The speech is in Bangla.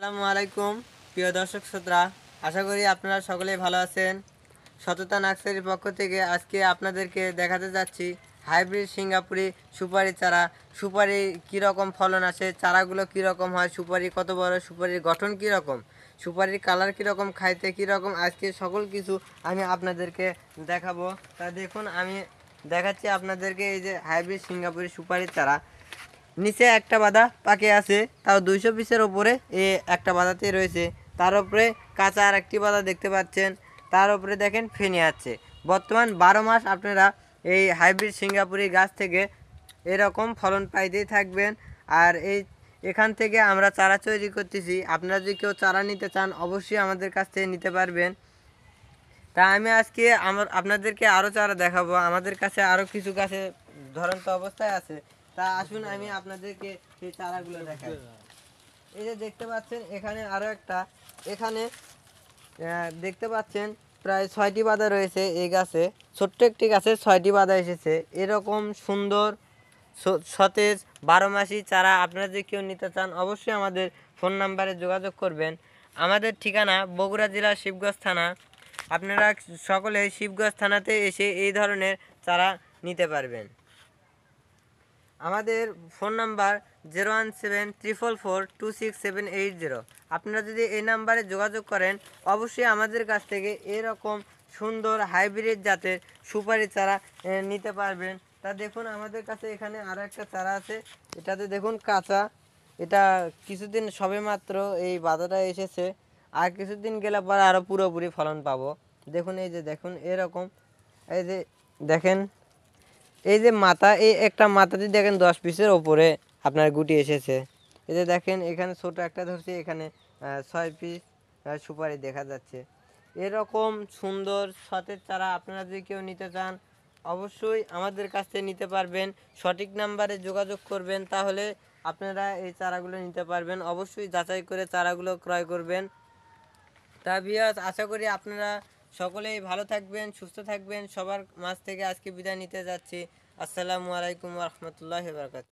আসসালামু আলাইকুম প্রিয় দর্শক শ্রোতা, আশা করি আপনারা সকলেই ভালো আছেন। সততা নার্সারির পক্ষ থেকে আজকে আপনাদেরকে দেখাতে যাচ্ছি হাইব্রিড সিঙ্গাপুরি সুপারি চারা। সুপারি কীরকম ফলন আসে, চারাগুলো কীরকম হয়, সুপারি কত বড়, সুপারির গঠন কীরকম, সুপারির কালার কীরকম, খাইতে কীরকম, আজকে সকল কিছু আমি আপনাদেরকে দেখাবো। তা দেখুন, আমি দেখাচ্ছি আপনাদেরকে এই যে হাইব্রিড সিঙ্গাপুরি সুপারির চারা। নিচে একটা বাঁধা পাকে আছে, তাও 200 পিসের ওপরে একটা বাঁধাতে রয়েছে। তার উপরে কাঁচা আর একটি বাঁধা দেখতে পাচ্ছেন। তার উপরে দেখেন ফেনে আছে। বর্তমান 12 মাস আপনারা এই হাইব্রিড সিঙ্গাপুরি গাছ থেকে এরকম ফলন পাইতেই থাকবেন। আর এখান থেকে আমরা চারা তৈরি করতেছি। আপনারা যদি কেউ চারা নিতে চান অবশ্যই আমাদের কাছ থেকে নিতে পারবেন। তা আমি আজকে আপনাদেরকে আরও চারা দেখাবো। আমাদের কাছে আরও কিছু গাছে ধরন্ত অবস্থায় আছে। তা আসুন আমি আপনাদেরকে সেই চারাগুলো দেখাই। এই যে দেখতে পাচ্ছেন এখানে আরও একটা, এখানে দেখতে পাচ্ছেন প্রায় 6টি বাঁধা রয়েছে। এই গাছে ছোট্ট একটি গাছে 6টি বাঁধা এসেছে। এরকম সুন্দর সতেজ 12 মাসি চারা আপনারা যদি কেউ নিতে চান অবশ্যই আমাদের ফোন নাম্বারে যোগাযোগ করবেন। আমাদের ঠিকানা বগুড়া জেলা শিবগঞ্জ থানা। আপনারা সকলে শিবগঞ্জ থানাতে এসে এই ধরনের চারা নিতে পারবেন। আমাদের ফোন নাম্বার 0173442670। আপনারা যদি এই নাম্বারে যোগাযোগ করেন অবশ্যই আমাদের কাছ থেকে এরকম সুন্দর হাইব্রিড জাতের সুপারি চারা নিতে পারবেন। তা দেখুন আমাদের কাছে এখানে আরও একটা চারা আছে। এটাতে দেখুন কাঁচা, এটা কিছুদিন সবেমাত্র এই বাধাটা এসেছে। আর কিছুদিন গেলে পর আরও পুরোপুরি ফলন পাবো। দেখুন এই যে দেখুন এরকম, এই যে দেখেন এই যে মাথা, এই একটা মাথাতে দেখেন 10 পিসের ওপরে আপনার গুটি এসেছে। এই যে দেখেন এখানে ছোট একটা ধরছে, এখানে 6 পিস সুপারি দেখা যাচ্ছে। এরকম সুন্দর সতেজ চারা আপনারা যদি কেউ নিতে চান অবশ্যই আমাদের কাছ থেকে নিতে পারবেন। সঠিক নাম্বারে যোগাযোগ করবেন, তাহলে আপনারা এই চারাগুলো নিতে পারবেন। অবশ্যই যাচাই করে চারাগুলো ক্রয় করবেন। তা ভিউয়ার্স, আশা করি আপনারা সকলেই ভালো থাকবেন, সুস্থ থাকবেন। সবার মাঝ থেকে আজকে বিদায় নিতে যাচ্ছি। আসসালামু আলাইকুম ওয়া রাহমাতুল্লাহি ওয়া বারাকাতুহু।